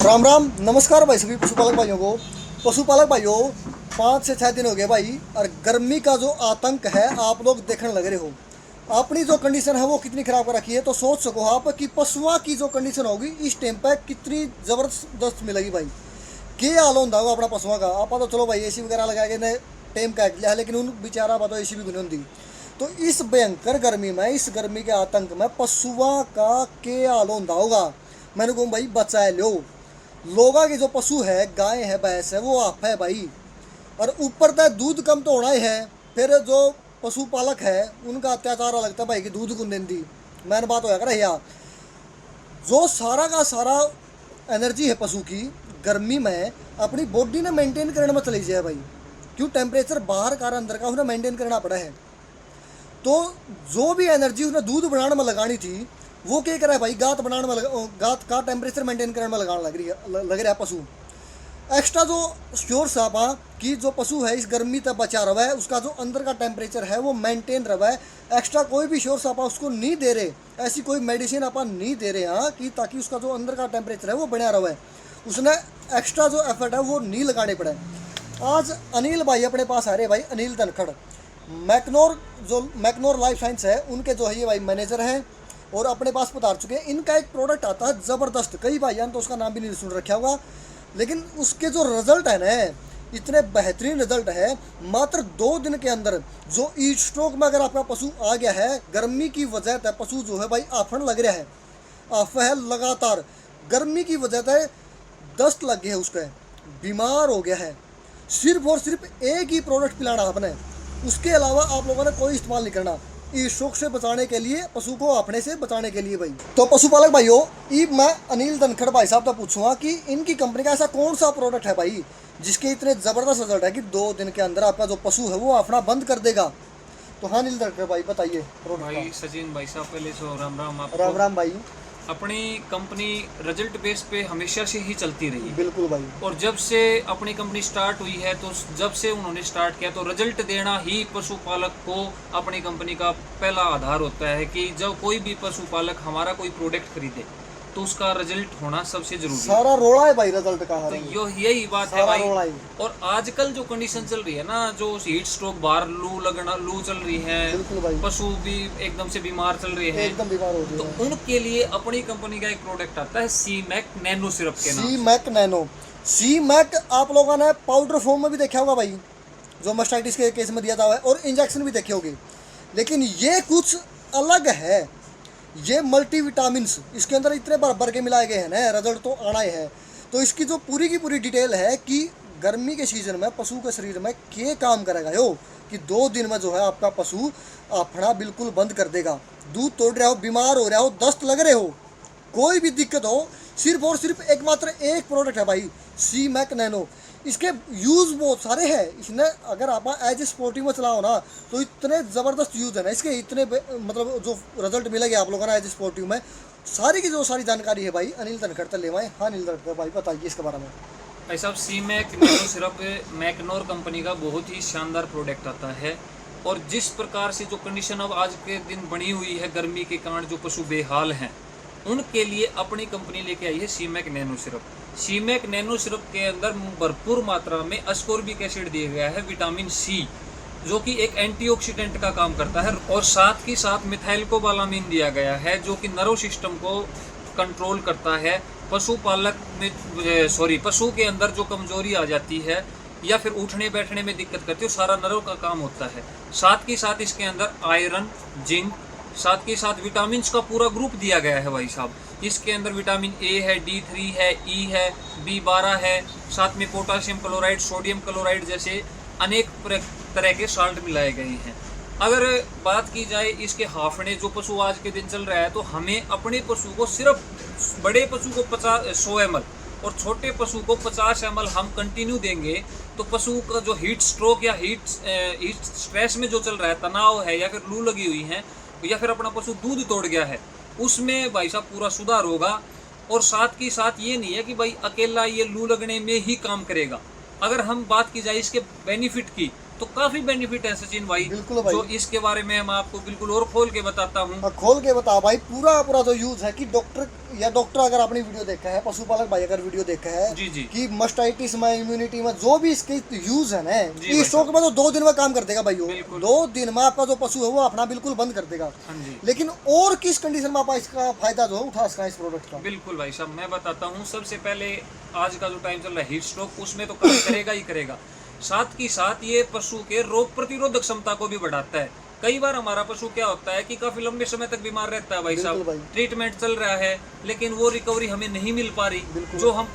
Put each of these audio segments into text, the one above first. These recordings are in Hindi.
राम राम नमस्कार भाई सभी पशुपालक भाइयों को। पशुपालक भाइयों 5 से 6 दिन हो गए भाई, और गर्मी का जो आतंक है आप लोग देखने लग रहे हो। अपनी जो कंडीशन है वो कितनी ख़राब कर रखी है, तो सोच सको आप कि पशुओं की जो कंडीशन होगी इस टाइम पर कितनी ज़बरदस्त मिलेगी भाई। क्या हाल होता होगा अपना पशुओं का। आप तो चलो भाई एसी वगैरह लगा के ने टाइम काट लिया है, लेकिन उन बेचारा तो एसी भी नहीं होती। तो इस भयंकर गर्मी में, इस गर्मी के आतंक में पशुओं का क्या हाल होता होगा। मैंने कहूँ भाई बचा लो। लोगों के जो पशु है, गाय है, भैंस है, वो आप है भाई। और ऊपर तक दूध कम तो होना ही है। फिर जो पशुपालक है उनका अत्याचार लगता है भाई कि दूध कौन देती। मैंने बात होया कर यार, जो सारा का सारा एनर्जी है पशु की गर्मी में अपनी बॉडी ने मेंटेन करने में चली जाए भाई। क्यों टेम्परेचर बाहर का अंदर का उन्हें मेंटेन करना पड़ा है। तो जो भी एनर्जी उसने दूध बनाने में लगानी थी वो क्या करे भाई, गात बनाने में गात का टेम्परेचर मेंटेन करने में लगाने लग रहा है पशु। एक्स्ट्रा जो श्योर सापा कि जो पशु है इस गर्मी तक बचा रहा है, उसका जो अंदर का टेम्परेचर है वो मेंटेन रहा है। एक्स्ट्रा कोई भी श्योर सापा उसको नहीं दे रहे, ऐसी कोई मेडिसिन आप नहीं दे रहे हाँ कि ताकि उसका जो अंदर का टेम्परेचर है वो बना रहा है। उसने एक्स्ट्रा जो एफर्ट है वो नहीं लगाने पड़े। आज अनिल भाई अपने पास आ रहे भाई, अनिल धनखड़ मैकनोर लाइफ साइंस है उनके जो है ये भाई मैनेजर हैं, और अपने पास पधार चुके हैं। इनका एक प्रोडक्ट आता है ज़बरदस्त, कई भाईजान तो उसका नाम भी नहीं सुन रखा होगा, लेकिन उसके जो रिजल्ट है ना इतने बेहतरीन रिजल्ट है। मात्र 2 दिन के अंदर जो हीट स्ट्रोक में अगर आपका पशु आ गया है, गर्मी की वजह से पशु जो है भाई आफन लग रहा है, आफ है लगातार गर्मी की वजह से दस्त लग गया है, उसका बीमार हो गया है। सिर्फ और सिर्फ एक ही प्रोडक्ट पिलाना आपने, उसके अलावा आप लोगों ने कोई इस्तेमाल नहीं करना। इस शौक से बचाने के लिए, पशु को अपने से बचाने के लिए भाई। तो पशुपालक भाइयों, मैं अनिल धनखड़ भाई साहब तो पूछूंगा कि इनकी कंपनी का ऐसा कौन सा प्रोडक्ट है भाई जिसके इतने ज़बरदस्त रिजल्ट है कि 2 दिन के अंदर आपका जो पशु है वो अपना बंद कर देगा। तो हाँ अनिल धनखड़ भाई बताइए। भाई सचिन भाई साहब पहले से राम राम आपको। राम राम भाई। अपनी कंपनी रिजल्ट बेस पे हमेशा से ही चलती रही। बिल्कुल भाई। और जब से अपनी कंपनी स्टार्ट हुई है, तो जब से उन्होंने स्टार्ट किया तो रिजल्ट देना ही पशुपालक को अपनी कंपनी का पहला आधार होता है कि जब कोई भी पशुपालक हमारा कोई प्रोडक्ट खरीदे तो उसका रिजल्ट होना सबसे जरूरी है। सारा रोड़ा है भाई रिजल्ट का। तो यही बात है भाई। और आजकल जो कंडीशन चल रही है ना, जो हीट स्ट्रोक, बाहर लू चल रही है, पशु भी एकदम से बीमार चल रहे हैं, एकदम बीमार हो रहे हैं। तो उनके लिए अपनी कंपनी का एक प्रोडक्ट आता है सी मैक नैनो सिरप के नाम। सी मैक नैनो। सी मैक आप लोगों ने पाउडर फॉर्म में भी देखा होगा भाई, जो मास्टाइटिस के केस में दिया जाता है, और इंजेक्शन भी देखे होंगे, लेकिन ये कुछ अलग है। ये मल्टीविटामिन्स इसके अंदर इतने भर के मिलाए गए हैं ना, रिजल्ट तो आना ही है। तो इसकी जो पूरी की पूरी डिटेल है कि गर्मी के सीजन में पशु के शरीर में क्या काम करेगा यो, कि 2 दिन में जो है आपका पशु अपना बिल्कुल बंद कर देगा। दूध तोड़ रहा हो, बीमार हो रहा हो, दस्त लग रहे हो, कोई भी दिक्कत हो, सिर्फ और सिर्फ एकमात्र एक प्रोडक्ट है भाई, सी मैक नैनो। इसके यूज़ बहुत सारे हैं। इसने अगर आप एज ए स्पोर्टिव में चलाओ ना तो इतने ज़बरदस्त यूज़ है ना इसके, इतने मतलब जो रिजल्ट मिलेंगे आप लोगों ने एज ए स्पोर्टिव में। सारी की जो सारी जानकारी है भाई अनिल धनखड़ तक ले आए। हाँ अनिल धनखड़ भाई बताइए इसके बारे में। भाई साहब, सी मैक नैनो सिरप मैकनोर कंपनी का बहुत ही शानदार प्रोडक्ट आता है। और जिस प्रकार से जो कंडीशन अब आज के दिन बनी हुई है गर्मी के कारण, जो पशु बेहाल हैं उनके लिए अपनी कंपनी लेके आई है सी मैक नैनो सिरप। सी मैक नैनो सिरप के अंदर भरपूर मात्रा में अस्कॉर्बिक एसिड दिया गया है, विटामिन सी, जो कि एक एंटीऑक्सीडेंट का काम करता है, और साथ ही साथ मिथाइल कोबालामिन दिया गया है जो कि नर्व सिस्टम को कंट्रोल करता है। पशु के अंदर जो कमजोरी आ जाती है या फिर उठने बैठने में दिक्कत करती है, सारा नर्व का काम होता है। साथ ही साथ इसके अंदर आयरन, जिंक, साथ के साथ विटामिन का पूरा ग्रुप दिया गया है भाई साहब। इसके अंदर विटामिन ए है, D3 है, ई है, B12 है, साथ में पोटाशियम क्लोराइड, सोडियम क्लोराइड जैसे अनेक तरह के साल्ट मिलाए गए हैं। अगर बात की जाए इसके हाफने, जो पशु आज के दिन चल रहा है, तो हमें अपने पशु को सिर्फ, बड़े पशु को 100 ml और छोटे पशु को 50 ml हम कंटिन्यू देंगे, तो पशु का जो हीट स्ट्रोक या हीट स्ट्रेस में जो चल रहा है, तनाव है, या फिर लू लगी हुई है, या फिर अपना पशु दूध तोड़ गया है, उसमें भाई साहब पूरा सुधार होगा। और साथ ही साथ ये नहीं है कि भाई अकेला ये लू लगने में ही काम करेगा। अगर हम बात की जाए इसके बेनिफिट की, तो काफी बेनिफिट है सचिन भाई। बिल्कुल भाई। जो इसके बारे में मैं आपको बिल्कुल और खोल के बताता हूँ। खोल के बता भाई, पूरा पूरा जो यूज है कि डॉक्टर अगर आपने वीडियो देखा है, पशुपालक भाई अगर वीडियो देखा है जी जी कि मस्टाइटिस में, इम्यूनिटी में, जो भी इसके यूज है ना, जी भाई इस स्टॉक में तो 2 दिन में काम कर देगा भाई। बिल्कुल। 2 दिन में आपका जो पशु है वो अपना बिल्कुल बंद कर देगा। हाँ जी लेकिन और किस कंडीशन में आप इसका फायदा जो है उठा सका इस प्रोडक्ट का? बिल्कुल भाई साहब, मैं बताता हूँ। सबसे पहले आज का जो टाइम चल रहा है हीट स्ट्रोक, उसमें तो काम करेगा ही करेगा। साथ ही साथ ये पशु के रोग प्रतिरोधक क्षमता को भी बढ़ाता है। कई बार हमारा पशु क्या होता है कि काफी लंबे समय तक बीमार रहता है भाई बिल्कुल साहब, भाई। ट्रीटमेंट चल रहा है लेकिन वो रिकवरी हमें नहीं मिल पा रही बिल्कुल। जो हम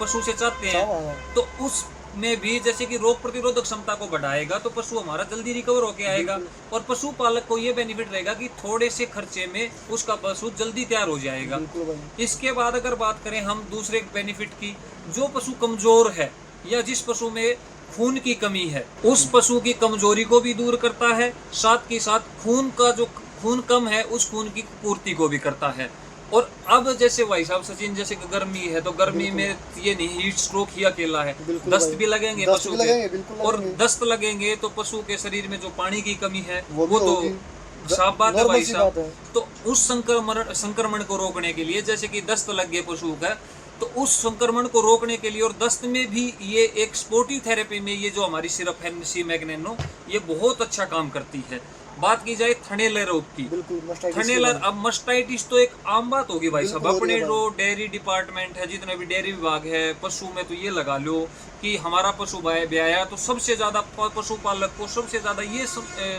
पशु से चाहते हैं। तो उस में भी जैसे कि रोग प्रतिरोधक क्षमता को बढ़ाएगा तो पशु हमारा जल्दी रिकवर होके आएगा। और पशुपालक को ये बेनिफिट रहेगा कि थोड़े से खर्चे में उसका पशु जल्दी तैयार हो जाएगा। बिल्कुल भाई। इसके बाद अगर बात करें हम दूसरे बेनिफिट की, जो पशु कमजोर है या जिस पशु में खून की कमी है, उस पशु की कमजोरी को भी दूर करता है। साथ ही साथ खून कम है उस खून की पूर्ति को भी करता है। और अब जैसे भाई साहब सचिन, जैसे कि गर्मी है तो गर्मी में ये नहीं हीट स्ट्रोक ही अकेला है, बिल्कुल दस्त भाई। भी लगेंगे दस्त पशु भी के। लगेंगे, बिल्कुल और लगेंगे। दस्त लगेंगे तो पशु के शरीर में जो पानी की कमी है वो भी वो तो होगी। साफ बात है नॉर्मल भाई सी साहब। बात है। तो उस संक्रमण को रोकने के लिए, जैसे कि दस्त लग गए पशु का, तो उस संक्रमण को रोकने के लिए और दस्त में भी ये एक स्पोर्टिव थेरेपी में ये जो हमारी सिरप है सी-मैक नैनो, ये बहुत अच्छा काम करती है। बात की जाए थनैला रोग की, बिल्कुल मस्टाइटिस के थनैला, बारे में। अब मस्टाइटिस तो एक आम बात होगी भाई साहब। बिल्कुल हो रही अपने है जो डेयरी डिपार्टमेंट है, जितने भी डेयरी विभाग है पशु में, तो ये लगा लो कि हमारा पशु ब्याया तो सबसे ज्यादा पशुपालक को सबसे ज्यादा ये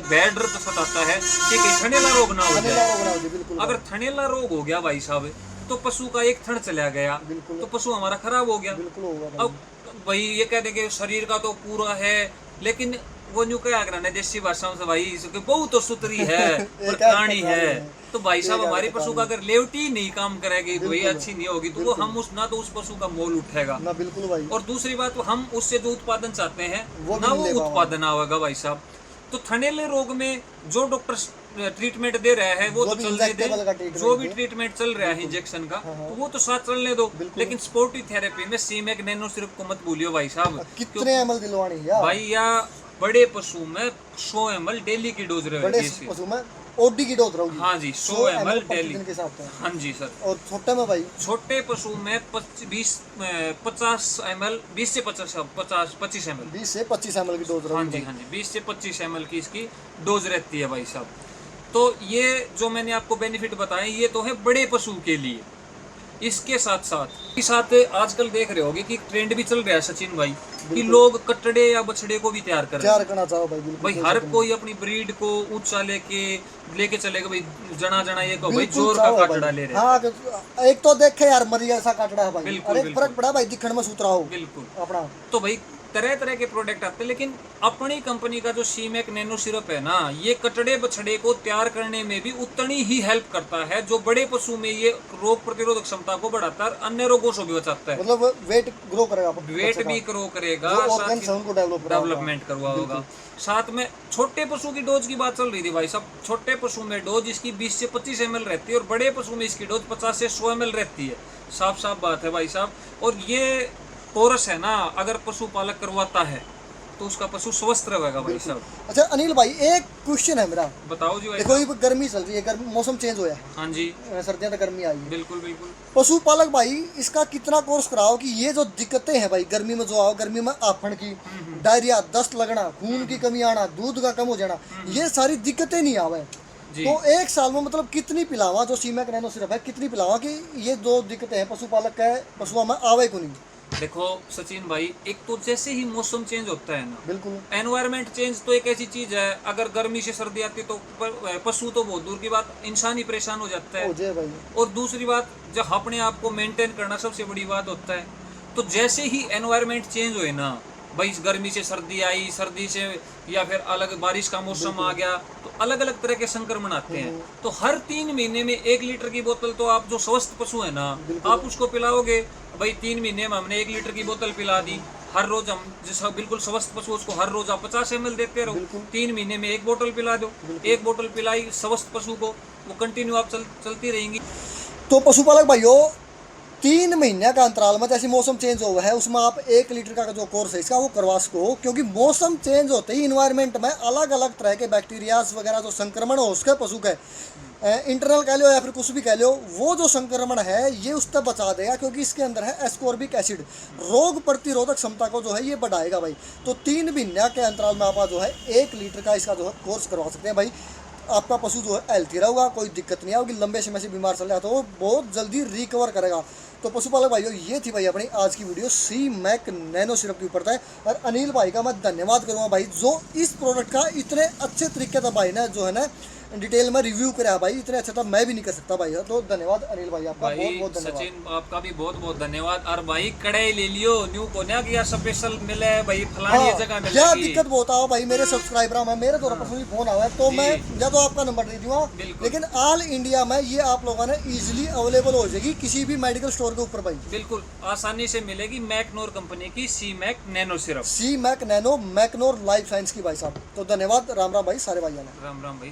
बैड डर सताता है कि थनैला रोग ना हो थनैला जाए। रोग ना हो जाए, बिल्कुल अगर भाई। थनैला रोग हो गया भाई साहब तो पशु का एक थन चला गया बिल्कुल। तो पशु हमारा खराब हो गया। बिल्कुल होगा भाई। अब भाई ये कह देंगे शरीर का तो पूरा है, लेकिन वो न्यू क्या करना है देसी भाषा में भाई, इसके बहुत तो सुतरी है पर प्राणी है। तो भाई साहब हमारे पशु का अगर लेवटी नहीं काम करेगी तो भाई अच्छी नहीं होगी, तो वो हम उस ना तो उस पशु का मोल उठेगा ना, बिल्कुल भाई। और दूसरी बात हम उससे जो उत्पादन चाहते हैं वो भी ना नहीं ले वो पाओगे। उत्पादन आएगा भाई साहब। तो थनैले रोग में जो डॉक्टर ट्रीटमेंट दे रहा है वो जो तो भी चलने दे, injectable का treatment जो भी है। ट्रीटमेंट चल रहा है इंजेक्शन का हाँ, हाँ। तो वो तो साथ चलने दो, बिल्कुल। लेकिन स्पोर्टिव थेरेपी में सी-मैक नैनो सिर्फ को मत भूलियो भाई साहब। कितने एमएल दिलवानी है यार? भाई या बड़े पशु में 100 ml डेली की डोज बड़े रहेगी इसकी। पशु में ओडी की डोज रहोगी। हाँ जी 100 ml डेली प्रतिदिन के हिसाब से। हाँ जी सर। और छोटे में भाई छोटे पशु में 50 ml 20 से 25 ml 20 से 25 एमएल की डोज हाँ रहोगी जी भाई। हाँ जी 20 से 25 ml की इसकी डोज रहती है भाई साहब। तो ये जो मैंने आपको बेनिफिट बताए ये तो है बड़े पशु के लिए। इसके साथ आजकल देख रहे होगे कि ट्रेंड भी चल रहा है सचिन भाई कि लोग कटड़े या बछड़े को भी तैयार कर रहे तैयार हैं। करना चाहो भाई, बिल्कुल भाई सही हर सही। कोई अपनी ब्रीड को ऊंचा लेके चलेगा भाई, जना ये को भाई बिल्कुल जोर का चाहो कटड़ा भाई। ले रहे हैं। हाँ, एक तो देखे यार मरिया सा काटड़ा है भाई। बिल्कुल, अरे बिल्कुल। फर्क पड़ा भाई, दिखण में सुतरा हो बिल्कुल। अपना। तो भाई तरह तरह के प्रोडक्ट आते हैं, लेकिन अपनी कंपनी का जो सी-मैक नैनो सिरप है ना, ये कटड़े बछड़े को तैयार करने में भी उतनी ही हेल्प करता है जो बड़े पशु में ये रोग प्रतिरोधक क्षमता को बढ़ाता है और अन्य रोगों से भी बचाता है। मतलब वेट ग्रो करेगा, वेट भी ग्रो करेगा, जो साथ organs ही हैं उनको डेवलपमेंट करवाएगा। साथ में छोटे पशु की डोज की बात चल रही थी भाई साहब। छोटे पशु में डोज इसकी 20 से 25 ml रहती है और बड़े पशु में इसकी डोज 50 से 100 ml रहती है। साफ बात है भाई साहब। और ये कोर्स है ना, अगर पशुपालक करवाता है तो उसका पशु स्वस्थ रहेगा भाई साहब। अच्छा अनिल भाई, एक क्वेश्चन है मेरा। बताओ जी भाई देखो ये गर्मी चल रही है, मौसम चेंज हुआ है, हाँ जी सर्दियां तो गर्मी आई है। बिल्कुल बिल्कुल। पशुपालक भाई इसका कितना कोर्स कराओ कि ये जो दिक्कतें हैं भाई गर्मी में, जो आओ गर्मी में आफन की, डायरिया, दस्त लगना, खून की कमी आना, दूध का कम हो जाना, ये सारी दिक्कतें नहीं आवे जी। तो एक साल में मतलब कितनी पिलावा जो सी-मैक नैनो सिरप है, कितनी पिलावा कि ये जो दिक्कतें हैं पशुपालक के पशुओं में आवे को नहीं? देखो सचिन भाई, एक तो जैसे ही मौसम चेंज होता है ना, बिल्कुल एनवायरमेंट चेंज तो एक ऐसी चीज है, अगर गर्मी से सर्दी आती है तो पशु तो बहुत दूर की बात, इंसान ही परेशान हो जाता हो है। जाए भाई। और दूसरी बात, जब अपने आप को मेंटेन करना सबसे बड़ी बात होता है। तो जैसे ही एनवायरमेंट चेंज हुए ना भाई, गर्मी से सर्दी आई, सर्दी से या फिर अलग बारिश का मौसम आ गया, तो अलग अलग तरह के संक्रमण आते हैं। तो हर 3 महीने में 1 लीटर की बोतल तो आप जो स्वस्थ पशु है ना, आप उसको पिलाओगे भाई। 3 महीने में हमने 1 लीटर की बोतल पिला दी। हर रोज हम जिस बिल्कुल स्वस्थ पशु उसको हर रोज आप 50 ml देते रहो। 3 महीने में 1 बोतल पिला दो। 1 बोतल पिलाई स्वस्थ पशु को, वो कंटिन्यू आप चलती रहेंगी। तो पशुपालक भाइयों, 3 महीने का अंतराल में जैसे मौसम चेंज हुआ है उसमें आप 1 लीटर का जो कोर्स है इसका वो करवा सको, क्योंकि मौसम चेंज होते ही इन्वायरमेंट में अलग अलग तरह के बैक्टीरियाज वगैरह जो संक्रमण हो उसके पशु के इंटरनल कह लो या फिर कुछ भी कह लो, वो जो संक्रमण है ये उस तक बचा देगा, क्योंकि इसके अंदर है एस्कॉर्बिक एसिड, रोग प्रतिरोधक क्षमता को जो है ये बढ़ाएगा भाई। तो 3 महीने के अंतराल में आप जो है 1 लीटर का इसका जो है कोर्स करवा सकते हैं भाई। आपका पशु जो है हेल्थी रहेगा, कोई दिक्कत नहीं आएगी, लंबे समय से बीमार चल रहा तो वो बहुत जल्दी रिकवर करेगा। तो पशुपालक भाइयों ये थी भाई अपनी आज की वीडियो सी मैक नैनो सिरप के ऊपर था। और अनिल भाई का मैं धन्यवाद करूँगा भाई, जो इस प्रोडक्ट का इतने अच्छे तरीके से भाई ने जो है ना डिटेल में रिव्यू करा भाई, इतने अच्छा था मैं भी नहीं कर सकता भाई। तो धन्यवाद अनिल भाई आपका, भाई बहुत बहुत धन्यवाद। सचिन आपका भी बहुत बहुत धन्यवाद। और भाई कड़ाई ले लियो, न्यू को ना कि यार स्पेशल मिले है भाई फलानी जगह हाँ, मिलेगी। यह दिक्कत बहुत आओ भाई मेरे सब्सक्राइबर में, मेरे द्वारा पर्सनली फोन आया है तो जी। मैं या तो आपका नंबर दे दूंगा, बिल्कुल। लेकिन ऑल इंडिया में ये आप लोगों ने इजीली अवेलेबल हो जाएगी किसी भी मेडिकल स्टोर के ऊपर भाई। बिल्कुल आसानी से मिलेगी मैकनोर कंपनी की सी मैक नैनो सिरप। सी मैक नैनो मैकनोर लाइफ साइंस की भाई साहब। तो धन्यवाद, राम राम भाई सारे भाइयों ने। राम राम भाई।